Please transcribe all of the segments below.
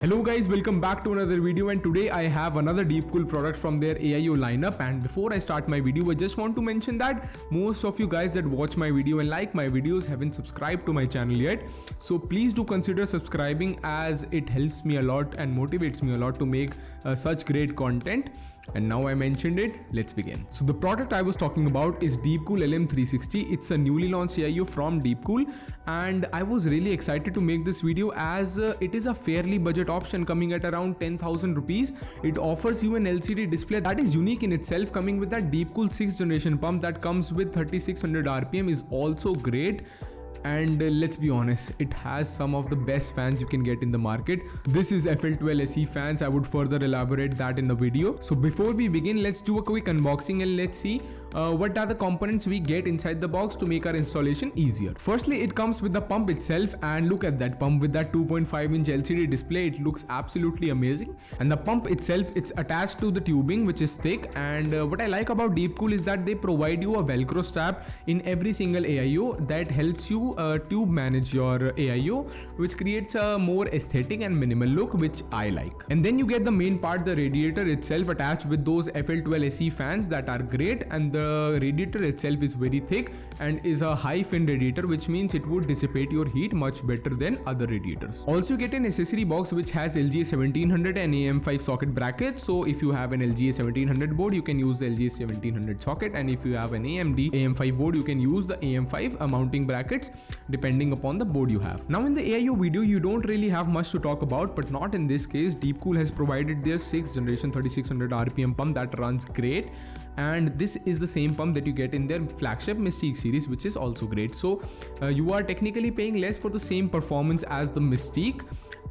Hello guys, welcome back to another video, and today I have another DeepCool product from their AIO lineup. And before I start my video, I just want to mention that most of you guys that watch my video and like my videos haven't subscribed to my channel yet. So please do consider subscribing, as it helps me a lot and motivates me a lot to make such great content. And now I mentioned it, let's begin. So the product I was talking about is DeepCool LM360. It's a newly launched AIO from DeepCool, and I was really excited to make this video as it is a fairly budget option coming at around 10,000 rupees. It offers you an LCD display that is unique in itself. Coming with that DeepCool 6th generation pump that comes with 3600 RPM is also great. And let's be honest, it has some of the best fans you can get in the market. This is FL12SE fans. I would further elaborate that in the video. So before we begin, let's do a quick unboxing and let's see what are the components we get inside the box to make our installation easier. Firstly, it comes with the pump itself, and look at that pump with that 2.5-inch LCD display. It looks absolutely amazing. And the pump itself, it's attached to the tubing, which is thick. And what I like about DeepCool is that they provide you a Velcro strap in every single AIO that helps you tube manage your AIO, which creates a more aesthetic and minimal look, which I like. And then you get the main part, the radiator itself, attached with those FL12SE fans that are great. And the radiator itself is very thick and is a high fin radiator, which means it would dissipate your heat much better than other radiators. Also, you get an accessory box which has LGA 1700 and AM5 socket brackets. So if you have an LGA 1700 board, you can use the LGA 1700 socket, and if you have an AMD AM5 board, you can use the AM5 mounting brackets depending upon the board you have. Now in the AIO video, you don't really have much to talk about, but not in this case. DeepCool has provided their 6th generation 3600 RPM pump that runs great, and this is the same pump that you get in their flagship Mystique series, which is also great. So you are technically paying less for the same performance as the Mystique,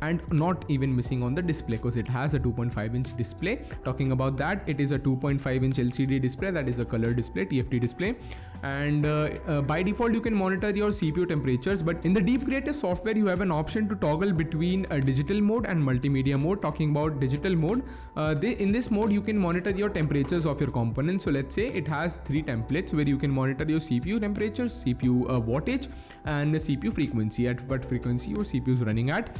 and not even missing on the display, because it has a 2.5-inch display. Talking about that, it is a 2.5-inch LCD display, that is a color display, TFT display. And by default you can monitor your CPU temperatures, but in the Deep Creative software you have an option to toggle between a digital mode and multimedia mode. Talking about digital mode, in this mode you can monitor your temperatures of your components. So let's say it has 3 templates where you can monitor your CPU temperature, CPU wattage, and the CPU frequency, at what frequency your CPU is running at.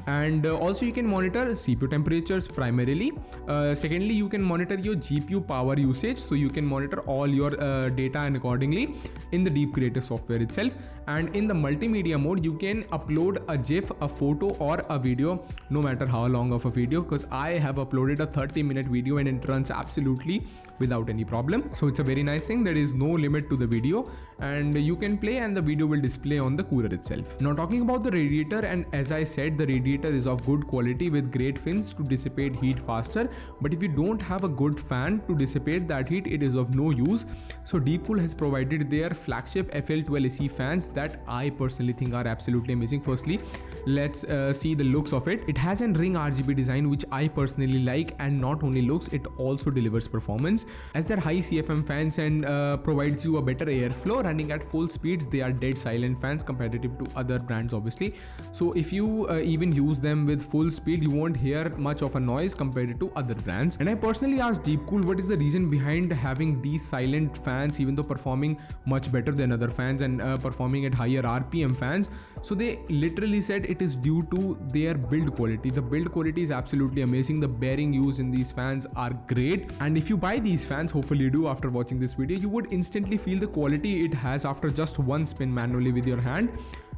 And also you can monitor CPU temperatures primarily. Secondly, you can monitor your GPU power usage, so you can monitor all your data and accordingly in the Deep Creative software itself. And in the multimedia mode, you can upload a GIF, a photo, or a video, no matter how long of a video, because I have uploaded a 30-minute video and it runs absolutely without any problem. So it's a very nice thing. There is no limit to the video, and you can play and the video will display on the cooler itself. Now talking about the radiator, and as I said, the radiator is of good quality with great fins to dissipate heat faster. But if you don't have a good fan to dissipate that heat, it is of no use. So DeepCool has provided their flagship FL12SE fans that I personally think are absolutely amazing. Firstly, let's see the looks of it. It has a ring RGB design, which I personally like, and not only looks, it also delivers performance, as they're high CFM fans and provides you a better airflow. Running at full speeds, they are dead silent fans comparative to other brands, obviously. So if you even use them with full speed, you won't hear much of a noise compared to other brands. And I personally asked DeepCool what is the reason behind having these silent fans, even though performing much better than other fans and performing at higher RPM fans. So they literally said it is due to their build quality. The build quality is absolutely amazing. The bearing used in these fans are great, and if you buy these fans, hopefully you do after watching this video, you would instantly feel the quality it has after just one spin manually with your hand.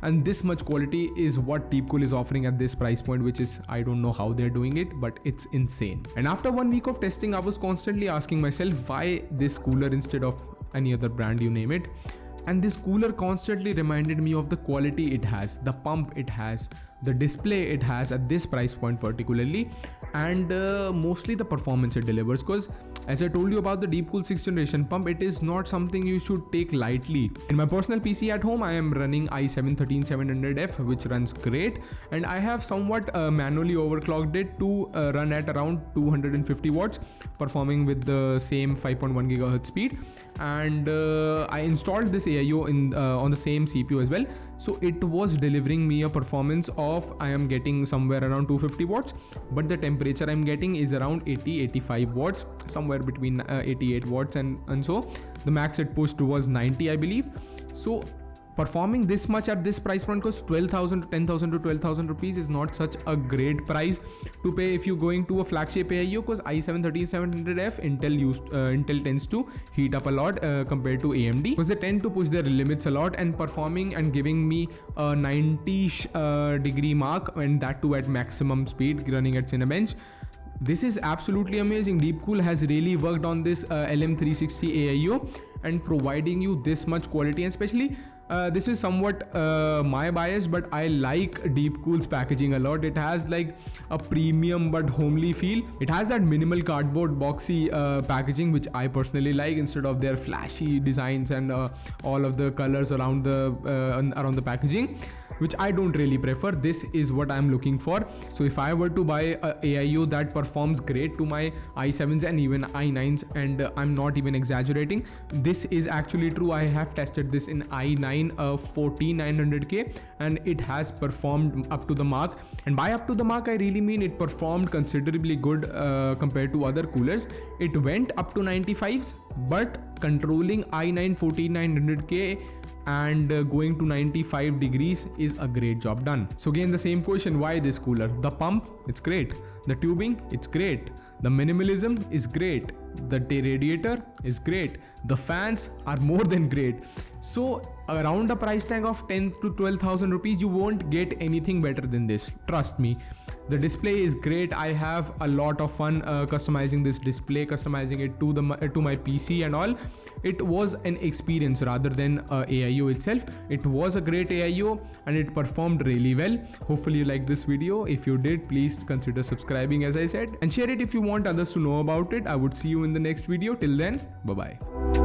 And this much quality is what DeepCool is offering at this price point, which is, I don't know how they're doing it, but it's insane. And after 1 week of testing, I was constantly asking myself, why this cooler instead of any other brand, you name it. And this cooler constantly reminded me of the quality it has, the pump it has, the display it has at this price point particularly, and mostly the performance it delivers. Because as I told you about the DeepCool 6th generation pump, it is not something you should take lightly. In my personal PC at home, I am running i7-13700F, which runs great, and I have somewhat manually overclocked it to run at around 250 watts, performing with the same 5.1 GHz speed. And I installed this AIO on the same CPU as well, so it was delivering me a performance of, I am getting somewhere around 250 watts, but the temperature I'm getting is around 80-85 watts, somewhere between 88 watts, and so the max it pushed was 90, I believe. So performing this much at this price point, because 12,000 to 10,000 to 12,000 rupees is not such a great price to pay if you're going to a flagship AIO, because i7-13700F Intel tends to heat up a lot compared to AMD, because they tend to push their limits a lot, and performing and giving me a 90 degree mark, and that too at maximum speed running at Cinebench. This is absolutely amazing. DeepCool has really worked on this LM360 AIO and providing you this much quality, and especially this is somewhat my bias, but I like DeepCool's packaging a lot. It has like a premium but homely feel. It has that minimal cardboard boxy packaging, which I personally like, instead of their flashy designs and all of the colors around the packaging, which I don't really prefer. This is what I'm looking for. So if I were to buy a AIO that performs great to my i7s and even i9s, and I'm not even exaggerating, this is actually true. I have tested this in i9 14900K and it has performed up to the mark, and by up to the mark I really mean it performed considerably good compared to other coolers. It went up to 95s, but controlling i9 14900K and going to 95 degrees is a great job done. So again, the same question, why this cooler? The pump, it's great. The tubing, it's great. The minimalism is great. The radiator is great. The fans are more than great. So around a price tag of 10 to 12,000 rupees, you won't get anything better than this. Trust me. The display is great. I have a lot of fun customizing this display, customizing it to my PC and all. It was an experience rather than AIO itself. It was a great AIO and it performed really well. Hopefully you liked this video. If you did, please consider subscribing, as I said, and share it if you want others to know about it. I would see you in the next video. Till then, bye bye.